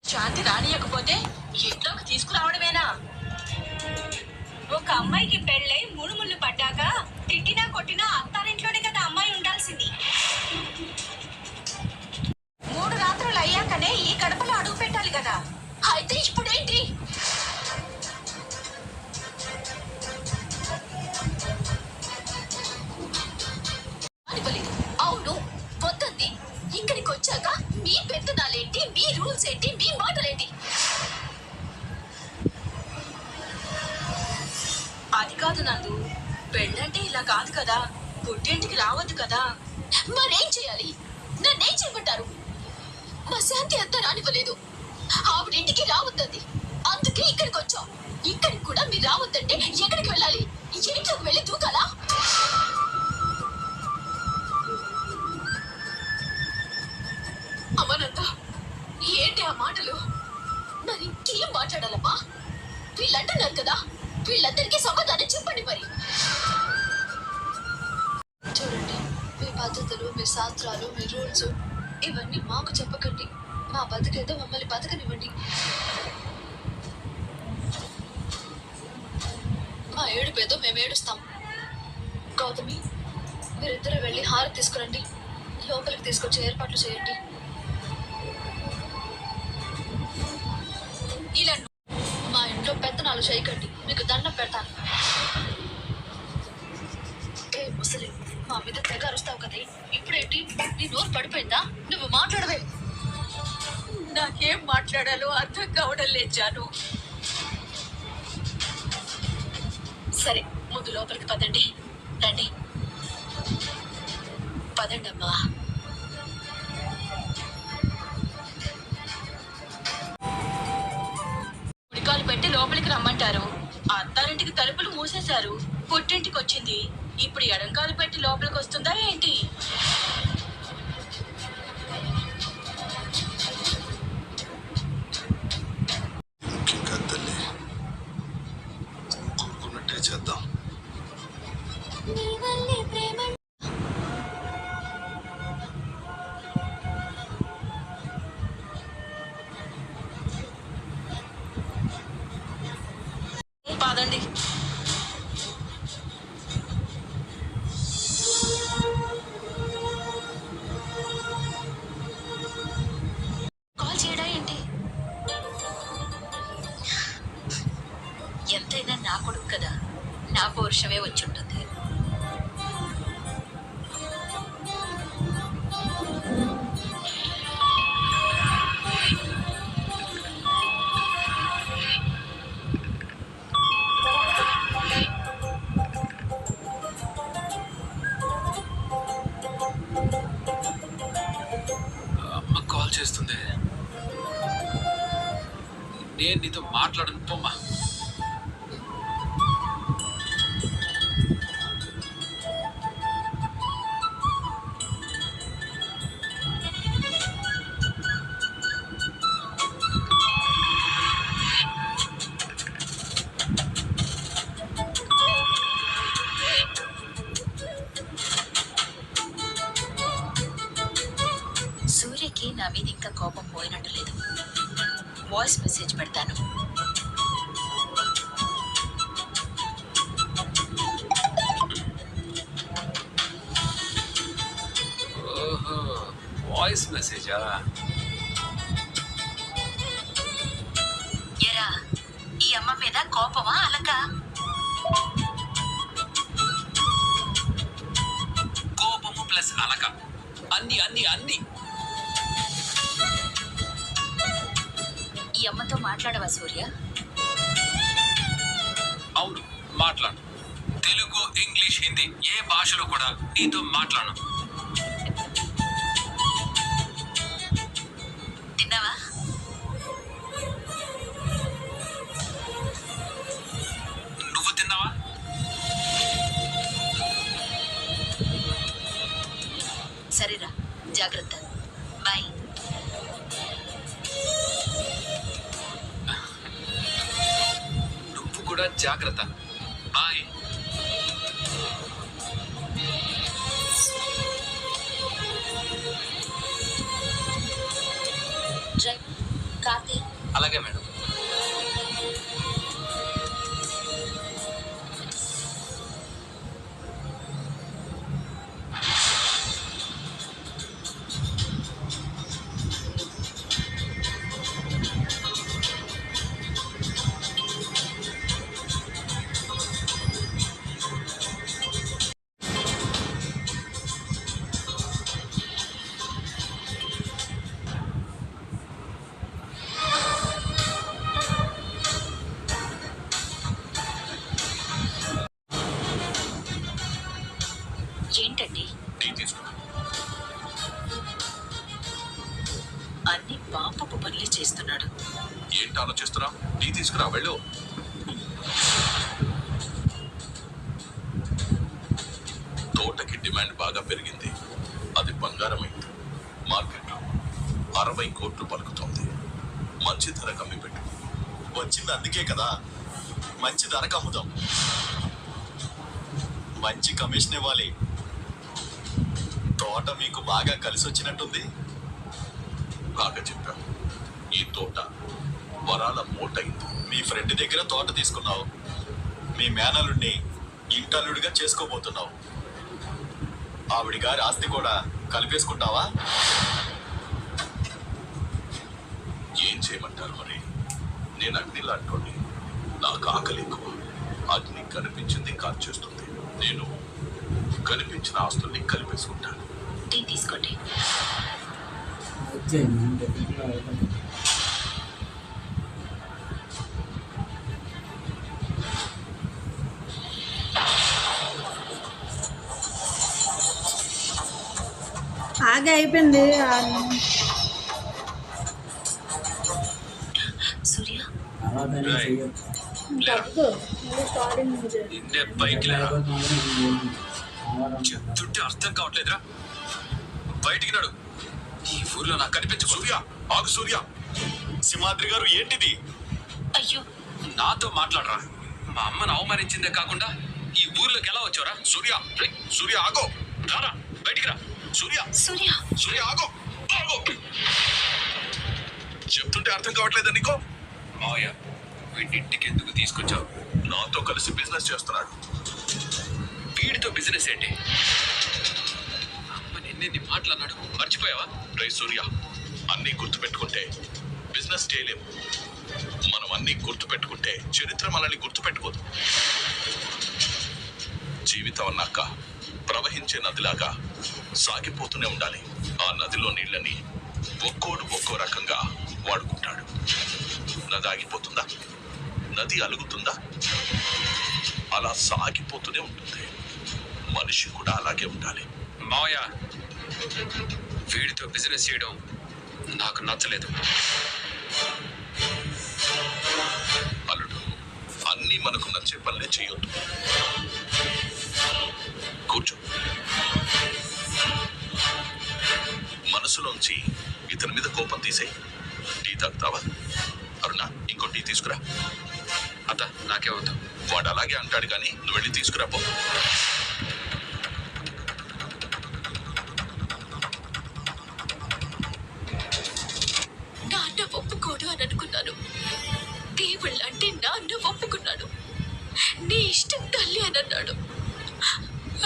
శాంతి రానియకపోతే ఇంట్లోకి తీసుకురావడమేనా? ఒక అమ్మాయికి పెళ్ళై మూడు ముళ్ళు పడ్డాక తిట్టినా కొట్టినా అత్తారింట్లోనే కదా అమ్మాయి ఉండాల్సింది. 3 రాత్రులు అయ్యాకనే ఈ గడపలో అడుగు పెట్టాలి కదా. అయితే ఇప్పుడేంటి? అనిపలేదు. అవును, వద్దంది. ఇక్కడికి వచ్చాక మీ పెత్తనాలేంటి, మీ రూల్స్ ఏంటి, మీ మాటలేంటి? అది కాదు నందు, పెళ్ళంటే ఇలా కాదు కదా. పుట్టింటికి రావద్దు కదా. మరేం చేయాలి? నన్నేం చేయమంటారు? మా శాంతి అంతా రానివ్వలేదు. ఆవిడింటికి రావద్దంది. అందుకే ఇక్కడికి వచ్చాం. ఇక్కడికి కూడా మీరు రావద్దంటే ఎక్కడికి వెళ్ళాలి? ఇంట్లోకి వెళ్ళి దూకాలా? అమ్మనంత ఏంటి ఆ మాటలు? మరి ఇంకేం మాట్లాడాలమ్మా? వీళ్ళంటున్నారు కదా, వీళ్ళందరికీ సమాధానం చెప్పండి. మరి చూడండి, మీ పద్ధతులు, మీ శాస్త్రాలు, మీ రూల్స్ ఇవన్నీ మాకు చెప్పకండి. మా బతుకేదో మమ్మల్ని బతకనివ్వండి. మా ఏడుపేదో మేము ఏడుస్తాం. గౌతమి, మీరిద్దరూ వెళ్ళి హారతి తీసుకురండి. లోపలికి తీసుకొచ్చే ఏర్పాట్లు చేయండి. ఇలా మా ఇంట్లో పెత్తనాలు చేయకండి. మీకు దండం పెడతాను. ఏ ముసలి, మా మీద తెగ అరుస్తావు కదే. ఇప్పుడేంటి, నీ నోరు పడిపోయిందా? నువ్వు మాట్లాడవే. నాకేం మాట్లాడాలో అర్థం కావడం లేదు జాను. సరే, ముందు లోపలికి పదండి. రండి, పదండి అమ్మా. ఉడికాలు పెట్టి లోపలికి రమ్మంటారు. అత్తారింటికి తలుపులు మూసేశారు. పుట్టింటికి వచ్చింది. ఇప్పుడు ఎడంకాలు పెట్టి లోపలికి వస్తుందా ఏంటి? చేద్దాం. పదండి. కాల్ చేయడా ఏంటి? ఎంతైనా నా కొడుకు కదా, నా పౌరుషమే వచ్చుంటుంది. అమ్మ కాల్ చేస్తుంది. నేను నీతో మాట్లాడను, పోమ్మా. సూర్యకి నా మీద ఇంకా కోపం పోయినట్టు లేదు. వాయిస్ మెసేజ్ పెడతాను. ఓహో, వాయిస్ మెసేజా? ఎరా, ఈ అమ్మ మీద కోపమా అలక? కోపము ప్లస్ అలక, అన్ని అన్ని అన్ని. ఈ అమ్మతో మాట్లాడవా సూర్య? అవును, మాట్లాడు. తెలుగు, ఇంగ్లీష్, హిందీ ఏ భాషలో కూడా నీతో మాట్లాడను. తిన్నావా? నువ్వు తిన్నావా? సరేరా, జాగ్రత్త. బాయ్. నువ్వు కూడా జాగ్రత్త. బాయ్. డ్రైవర్, కార్తీ. అలాగే మేడం. ఏంటండి టీ తీసుకురా. అన్ని పాపపు పనులే చేస్తున్నాడు. ఏంటి ఆలోచిస్తున్నా? టీ తీసుకురా, వెళ్ళు. తోటకి డిమాండ్ బాగా పెరిగింది. అది బంగారమైంది. మార్కెట్లో 60 కోట్లు పలుకుతోంది. మంచి ధర కమ్మిపెట్టు. వచ్చింది అందుకే కదా, మంచి ధరకు అమ్ముదాం, మంచి కమిషన్ ఇవ్వాలి. తోట మీకు బాగా కలిసి వచ్చినట్టుంది. బాగా చెప్పావు. ఈ తోట వరాల మూటైంది. మీ ఫ్రెండ్ దగ్గర తోట తీసుకున్నావు, మీ మేనలుడిని ఇంటల్లుడిగా చేసుకోబోతున్నావు. ఆవిడ గారి ఆస్తి కూడా కలిపేసుకుంటావా? ఏం చేయమంటారు మరి? నేను అగ్ని లాంటి, నాకు ఆకలి ఎక్కువ. అగ్ని కనిపించింది కాల్చేస్తుంది. నేను కనిపించిన ఆస్తుల్ని కలిపేసుకుంటాను. టీ తీసుకోండి. ఆగే అయిపోయింది. సూర్య నిన్నే పైకి లేరా? చెప్తుంటే అర్థం కావట్లేదురా. బయటికి నడు. ఈ ఊర్లో నాకు కనిపించు. సూర్య ఆగు. సూర్య, సింహాద్రి గారు ఏంటిది? అయ్యో, నాతో మాట్లాడరా. మా అమ్మను అవమానించిందే కాకుండా ఈ ఊర్లోకి ఎలా వచ్చావురా? సూర్య, రేయ్, సూర్య ఆగో. రారా, బయటికి రా. సూర్య, సూర్య, సూర్య ఆగో. ఆగో. చెప్తుంటే అర్థం కావట్లేదా నీకో? మావయ్య, వీడింటికి ఎందుకు తీసుకొచ్చావు? నాతో కలిసి బిజినెస్ చేస్తున్నాడు. వీడితో బిజినెస్ ఏంటి? అమ్మని ఎన్ని మాటలు అన్నాడు, మర్చిపోయావా? రేయ్ సూర్య, అన్నీ గుర్తుపెట్టుకుంటే బిజినెస్ చేయలేము. మనం అన్నీ గుర్తుపెట్టుకుంటే చరిత్ర మనల్ని గుర్తుపెట్టుకోదు. జీవితం అన్నాక ప్రవహించే నదిలాగా సాగిపోతూనే ఉండాలి. ఆ నదిలో నీళ్ళని ఒక్కోడు ఒక్కో రకంగా వాడుకుంటాడు. నది ఆగిపోతుందా? నది అలుగుతుందా? అలా సాగిపోతూనే ఉంటుంది. మనిషి కూడా అలాగే ఉండాలి. మావయ్య, వీడితో బిజినెస్ చేయడం నాకు నచ్చలేదు. అల్లుడు, అన్నీ మనకు నచ్చే పనులే చేయొద్దు. కూర్చో. మనసులోంచి ఇతని మీద కోపం తీసేయి. టీ తాగుతావా? అరుణ, ఇంకో టీ తీసుకురా. అత నాకే వద్దు. వాడు అలాగే అంటాడు కానీ నువ్వు వెళ్ళి తీసుకురా పో. నాన్న ఒప్పుకోడు అని అనుకున్నాను. దేవుళ్ళంటే నాన్న ఒప్పుకున్నాడు. నీ ఇష్టం తల్లి అని అన్నాడు.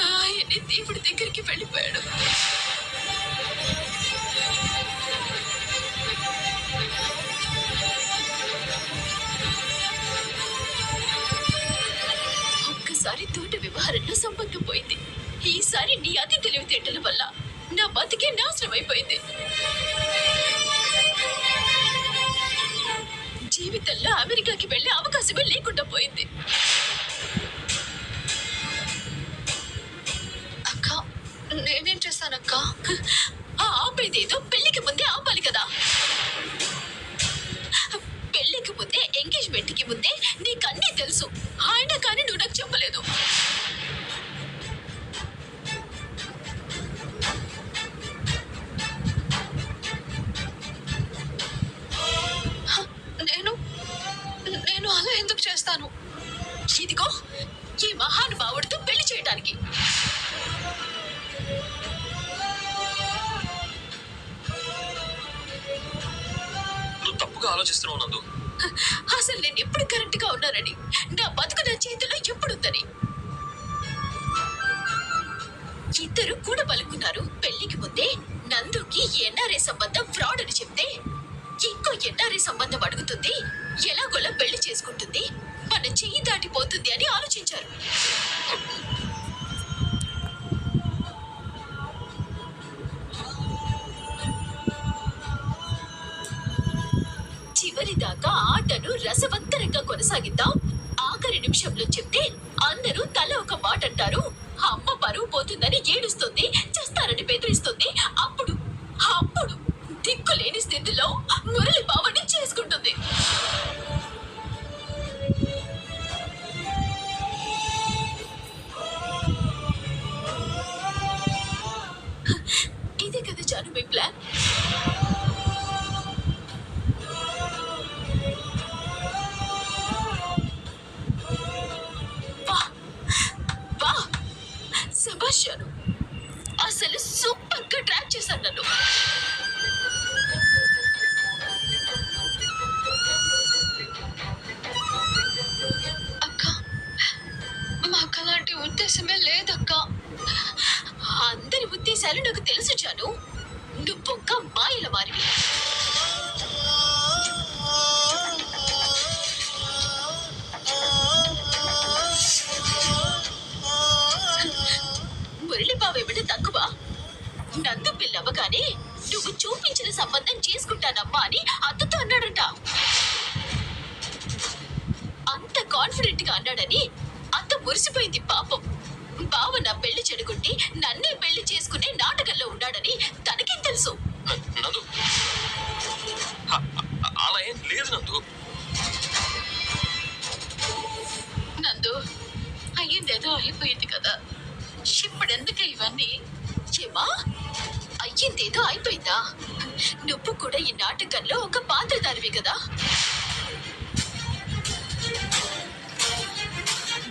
ఆయన్ని దేవుడి దగ్గరికి వెళ్ళిపోయాడు. ఒక్కసారి తోట వ్యవహారంలో సంబంధం పోయింది. ఈసారి నీ అతి తెలివితేటల వల్ల నా బతికే నాశనం అయిపోయింది. జీవితంలో అమెరికాకి వెళ్ళే అవకాశమే లేకుండా పోయింది. అక్క, నేనేం చేస్తానక్క? ఆపేదేదో పెళ్లికి ముందే ఆపాలి కదా. పెళ్లికి ముందే, ఎంగేజ్మెంట్ కి ముందే నీకన్నీ తెలుసు. ఆయన కానీ నువ్వు నాకు చెప్పలేదు. నేను అలా ఎందుకు చేస్తాను? ఇదిగో ఈ మహానుభావుడితో పెళ్లి చేయడానికి. నువ్వు తప్పుగా తప్పుగా ఆలోచిస్తున్నావు నందు. అసలు నేను ఎప్పుడు కరెక్ట్ గా ఉన్నానని, నా బతుకు నా చేతిలో ఎప్పుడుందని. ఇద్దరు కూడా పలుకున్నారు. పెళ్లికి ముందే నందుకి ఎన్ఆర్ఐ సంబంధం ఫ్రాడ్ అని చెప్తే ఇంకో ఎన్ఆర్ఐ సంబంధం అడుగుతుంది, ఎలాగోలా పెళ్లి చేసుకుంటుంది, మన చెయ్యి దాటిపోతుంది అని ఆలోచించారు. చివరి దాకా ఆటను రసవత్తరంగా కొనసాగిద్దాం. ఆఖరి నిమిషంలో చెప్తే అందరూ తల ఒక మాట అంటారు. అమ్మ పరువు పోతుందని ఏడుస్తుంది, చేస్తారని బెదిరిస్తుంది. అప్పుడు అప్పుడు దిక్కులేని స్థితిలో మురళి బావని చేసుకుంటుంది. ఇదే కదా జాను మీ ప్లాన్. శభాష్, అసలు సూపర్ గా ట్రాక్ చేశాను నన్ను. అక్క, మాకు అలాంటి ఉద్దేశమే లేదక్క. అందరి ఉద్దేశాలు నాకు తెలుసు జాను. నువ్వొక్క మాయల మారివి. మురళి బావేమిటి తక్కువ? నందు పిల్లవ్వగానే నువ్వు చూపించిన సంబంధం చేసుకుంటానమ్మా అని అత్తతో అన్నాడంట. అంత కాన్ఫిడెంట్ గా అన్నాడని అత్త మురిసిపోయింది పాపం. బావ నా పెళ్లి చెడుకుంటే నన్నే పెళ్లి చేసుకునే నాటకంలో ఉన్నాడని తనకేం తెలుసు? నందు, అలా ఏం లేదు నందు. నందు, అయ్యిందేదో అయిపోయింది కదా, ఇప్పుడెందుకు ఇవన్నీ? ఏమా, అయ్యిందేదో అయిపోయిందా? నువ్వు కూడా ఈ నాటకంలో ఒక పాత్రధారివి కదా.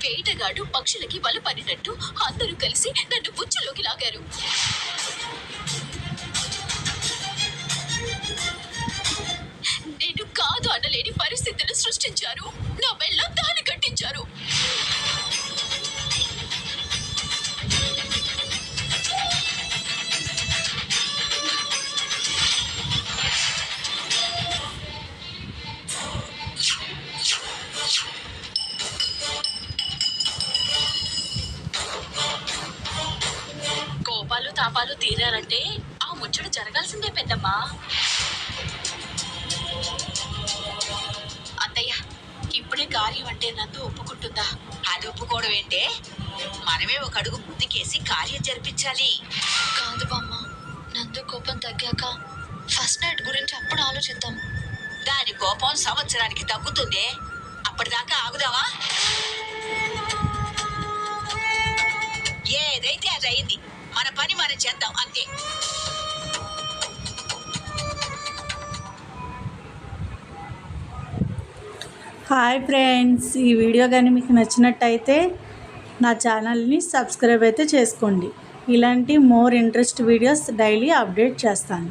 వేటగాడు పక్షులకి వల పడినట్టు అందరూ కలిసి నన్ను బుచ్చలోకి లాగారు. నేను కాదు అనలేని పరిస్థితులు సృష్టించారు. నా మెళ్ళో తాళి కట్టించారు. కోపాలు తాపాలు తీరారంటే ఆ ముచ్చట జరగాల్సిందే పెద్దమ్మా. అత్తయ్య, ఇప్పుడే కార్యం అంటే నందు ఒప్పుకుంటుందా? అది ఒప్పుకోవడం ఏంటే? మనమే ఒక అడుగు ముందుకేసి కార్యం జరిపించాలి. కాదు బామ్మ, నందు కోపం తగ్గాక ఫస్ట్ నైట్ గురించి అప్పుడు ఆలోచిద్దాం. దాని కోపం సంవత్సరానికి తగ్గుతుంది. అప్పటిదాకా ఆగుదామా? ఏదైతే అది అయింది. మన పని మనం చేద్దాం అంతే. హాయ్ ఫ్రెండ్స్, ఈ వీడియో కానీ మీకు నచ్చినట్టయితే నా ఛానల్ని సబ్స్క్రైబ్ అయితే చేసుకోండి. ఇలాంటి more interest videos daily update చేస్తాను.